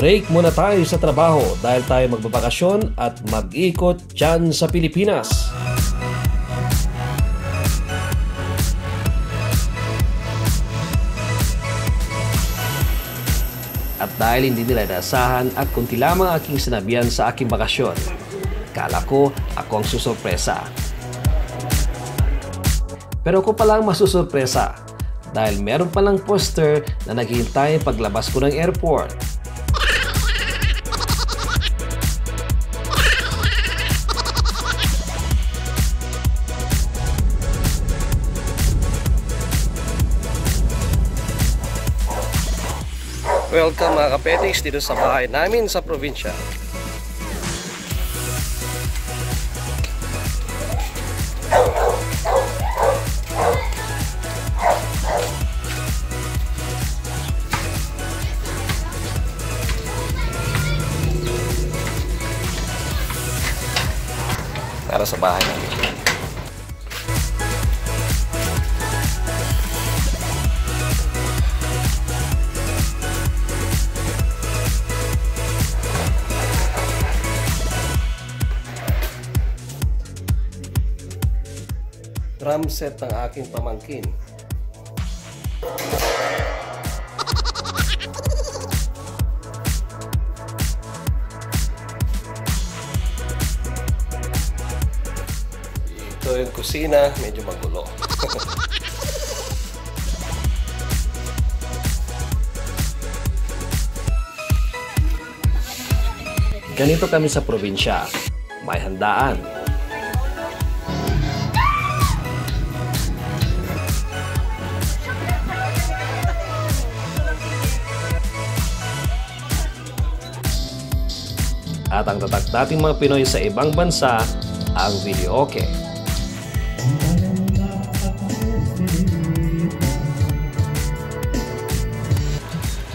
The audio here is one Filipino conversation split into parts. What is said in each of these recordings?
Break muna tayo sa trabaho dahil tayo magbabakasyon at mag-ikot dyan sa Pilipinas. At dahil hindi nila inaasahan at kunti lamang aking sinabihan sa aking bakasyon, kala ko ako ang susurpresa. Pero ako palang masusurpresa dahil meron palang poster na naghihintay paglabas ko ng airport. Welcome mga kapetiks dito sa bahay namin sa probinsya. Para sa bahay namin. Drum set ng aking pamangkin. Ito yung kusina, medyo magulo. Ganito kami sa probinsya. May handaan. At ang tatak dating mga Pinoy sa ibang bansa, ang videoke.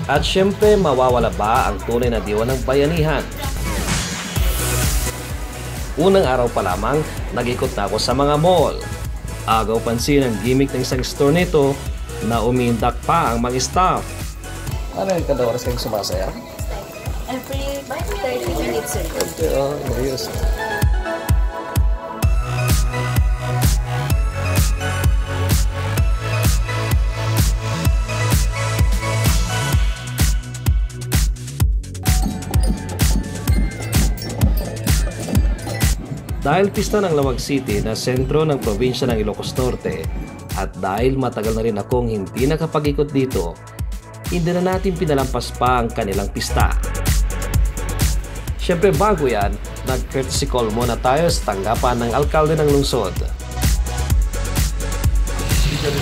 At syempre, mawawala ba ang tunay na diwa ng bayanihan? Unang araw pa lamang, nag-ikot na ako sa mga mall. Agaw pansin ang gimmick ng isang store nito na umiindak pa ang mga staff. Ano yung kada oras kayong sumasaya? Every 30 minutes, sir. Ayos. Dahil pista ng Lawag City na sentro ng probinsya ng Ilocos Norte at dahil matagal na rin akong hindi nakapag-ikot dito, hindi na natin pinalampas pa ang kanilang pista. Siyempre bago yan, nag-courtesy call muna tayo sa tanggapan ng alkalde ng lungsod.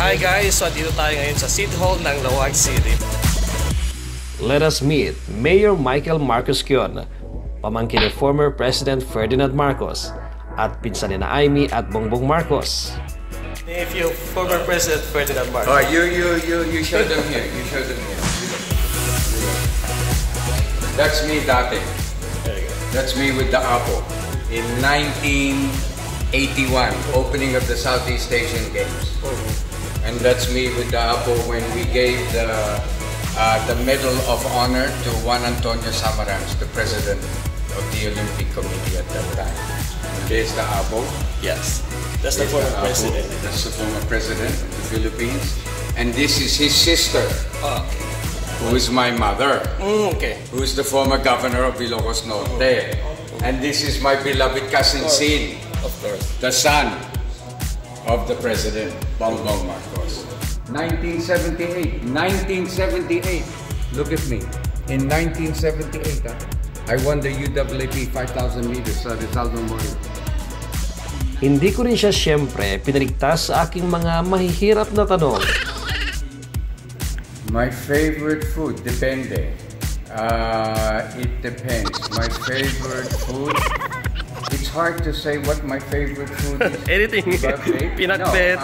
Hi guys! So dito tayo ngayon sa City Hall ng Lawag City. Let us meet Mayor Michael Marcos Quion, pamangkin ni former President Ferdinand Marcos, at pinsan ni na Amy at Bongbong Marcos. If you former President Ferdinand Marcos. Oh, you show them here. You show them here. That's me dati. There you go. That's me with the Apo in 1981, opening of the Southeast Asian Games. And that's me with the Apo when we gave the Medal of Honor to Juan Antonio Samaranch, the president of the Olympic Committee at that time. And there's the Apo. Yes. That's the former president. That's the former president of the Philippines. And this is his sister. Oh, okay. Who is my mother, Okay. who is the former governor of Ilocos Norte. And this is my beloved cousin Sin, Of course. the son of the president, Bongbong Marcos. 1978, 1978. Look at me. In 1978, I won the UAAP 5,000 meters sa Rizal Memorial. Hindi ko rin siya siyempre pinaligtas sa aking mga mahihirap na tanong. My favorite food, depende. It depends. My favorite food, it's hard to say what my favorite food is. Anything. Buffet? Pinakbet.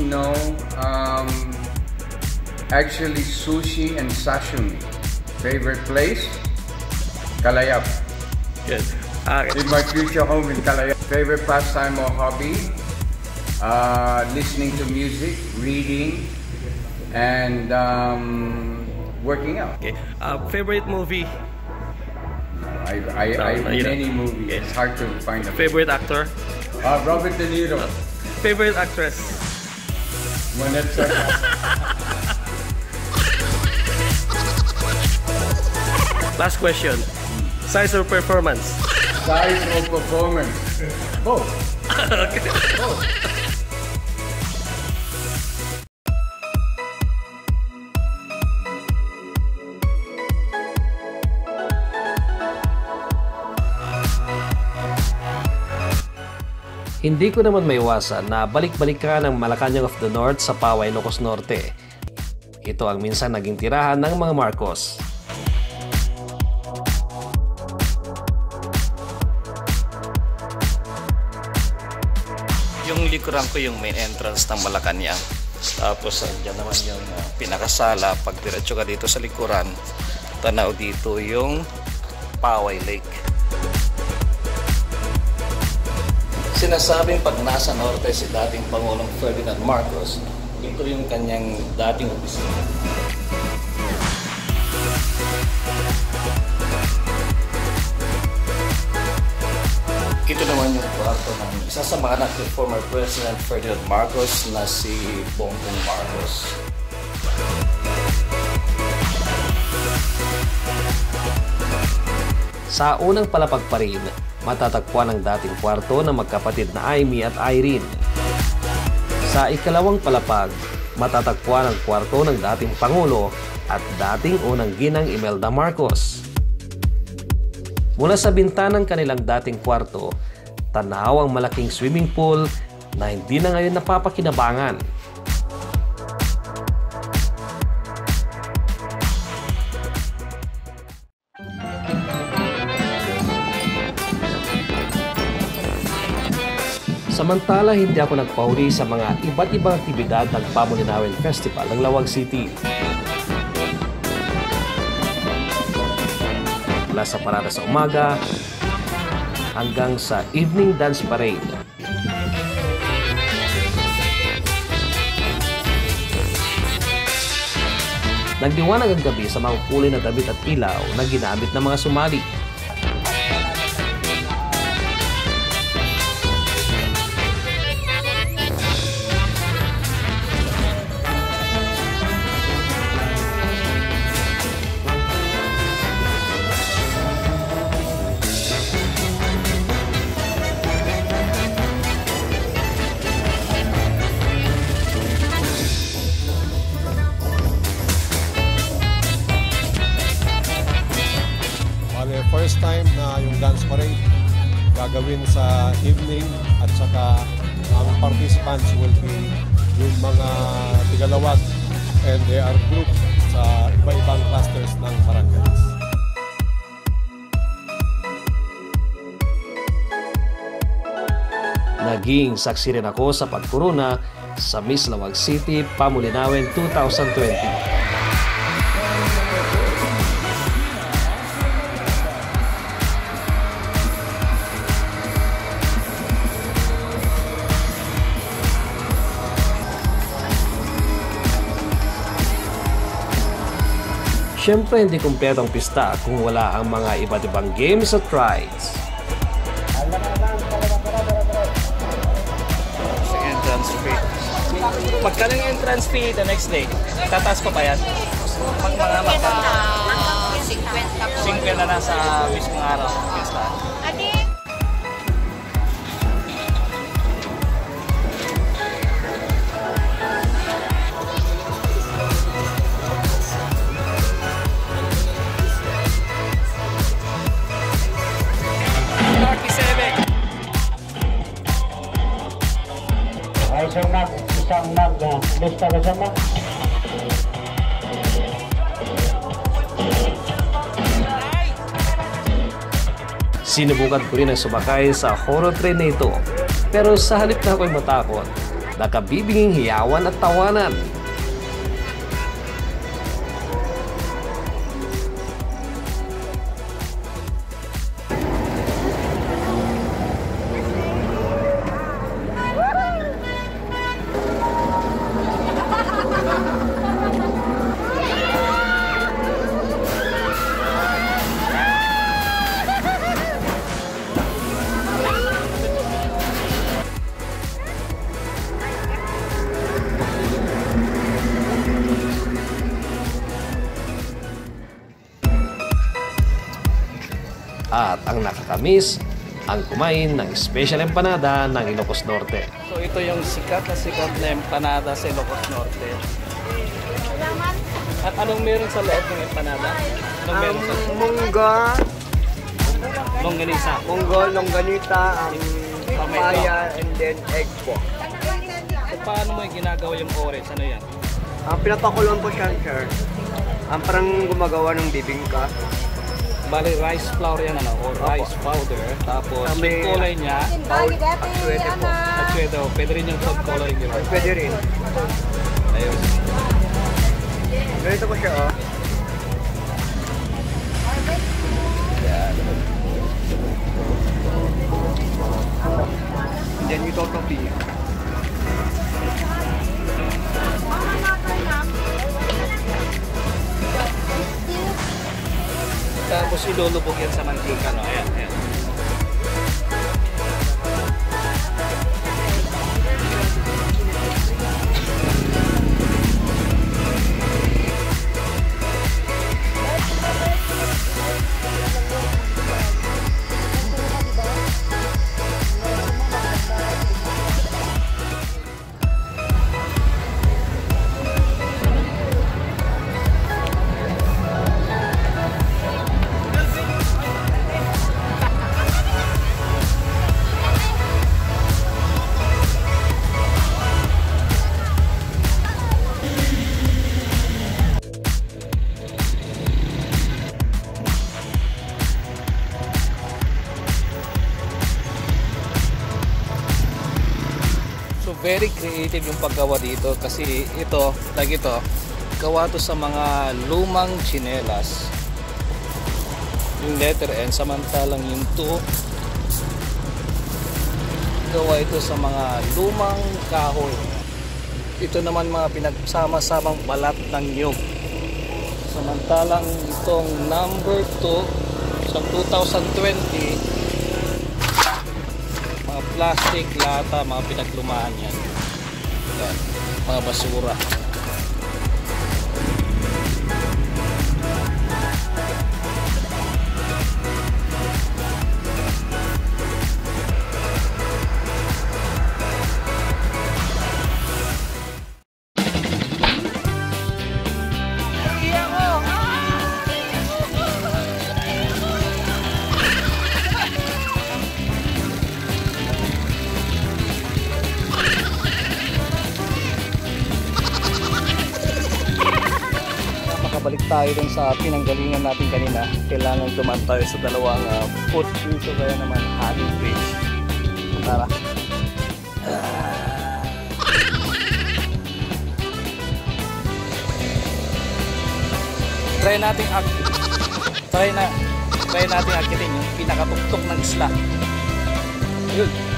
No. Actually, sushi and sashimi. Favorite place? Kalayab. Good. Okay. In my future home in Kalayab. Favorite pastime or hobby? Listening to music, reading, and working out. Okay. Favorite movie? I many movies. Okay. It's hard to find a Favorite actor? Robert De Niro. Favorite actress? Vanessa. Last question. Size or performance? Size or performance? Both. Both. Hindi ko naman maiwasan na balik-balikan ang Malacanang of the North sa Paway, Ilocos Norte. Ito ang minsan naging tirahan ng mga Marcos. Yung likuran ko yung main entrance ng Malacanang. Tapos andyan naman yung pinakasala. Pag diretso ka dito sa likuran, tanaw dito yung Paway Lake. Sinasabing pag nasa norte si dating Pangulong Ferdinand Marcos, ito yung kanyang dating opisina. Ito naman yung kwarto ng isa sa mga anak ni former President Ferdinand Marcos na si Bongbong Marcos. Sa unang palapag pa rin, matatagpuan ang dating kwarto ng magkapatid na Amy at Irene. Sa ikalawang palapag, matatagpuan ang kwarto ng dating Pangulo at dating unang ginang Imelda Marcos. Mula sa bintanang kanilang dating kwarto, tanaw ang malaking swimming pool na hindi na ngayon napapakinabangan. Samantala, hindi ako nagpahuli sa mga iba't ibang aktibidad ng Pamulinawin Festival ng Lawag City. Mula sa parada sa umaga hanggang sa evening dance parade. Nagdiwanag ang gabi sa mga kulay na damit at ilaw na ginamit ng mga sumali. First time na yung dance parade gagawin sa evening at saka ang participants will be yung mga tigalawag and they are grouped sa iba-ibang clusters ng barangays. Naging saksi rin ako sa pagkuruna sa Miss Lawag City Pamulinawin 2020. Siyempre, hindi kumpleto ang pista kung wala ang mga iba't ibang games at rides. Entrance fee. Magkano yung entrance fee the next day? Tataas pa ba yan? Pag mga 50 na sa mismong araw. Isang lista ka sama. Sinubukan ko rin ang sumakay sa horror train na ito. Pero sa halip na ako'y matakot, nakabibinging hiyawan at tawanan. at ang nakakamiss ang kumain ng special empanada ng Ilocos Norte. So ito yung sikat na empanada sa Ilocos Norte. At anong meron sa loob ng empanada? Anong meron sa Munggo, longganisa? longganita, papaya, and then egg po. So paano mo ginagawa yung orange? Ano yan? Pinapakulong po siya, sir. Parang gumagawa ng bibingka. Bali, rice flour yan ano, or rice powder. Tapos May- yung kulay niya, Aswete po. at pwede rin yung food coloring, di ba? Pwede rin. Ayun. Ganito po siya, oh. And then ito topi. Tapos ilulubog yan sa mantika, no? Ayan, ayan. Very creative yung paggawa dito kasi ito, gawa to sa mga lumang tsinelas. Yung letter N, samantalang yung 2, gawa ito sa mga lumang kahoy. Ito naman mga pinagsama-samang balat ng nyug. Samantalang itong number 2 sa 2020, mga plastic, lata, mga pinaglumaan yan. Yan, mga basura. Balik tayo dun sa pinanggalingan natin kanina. Kailangan tuman tayo sa dalawang footbridge o kaya naman Hali Bridge. Tara. Try natin akitin yung pinakatuktok ng isla. Yun.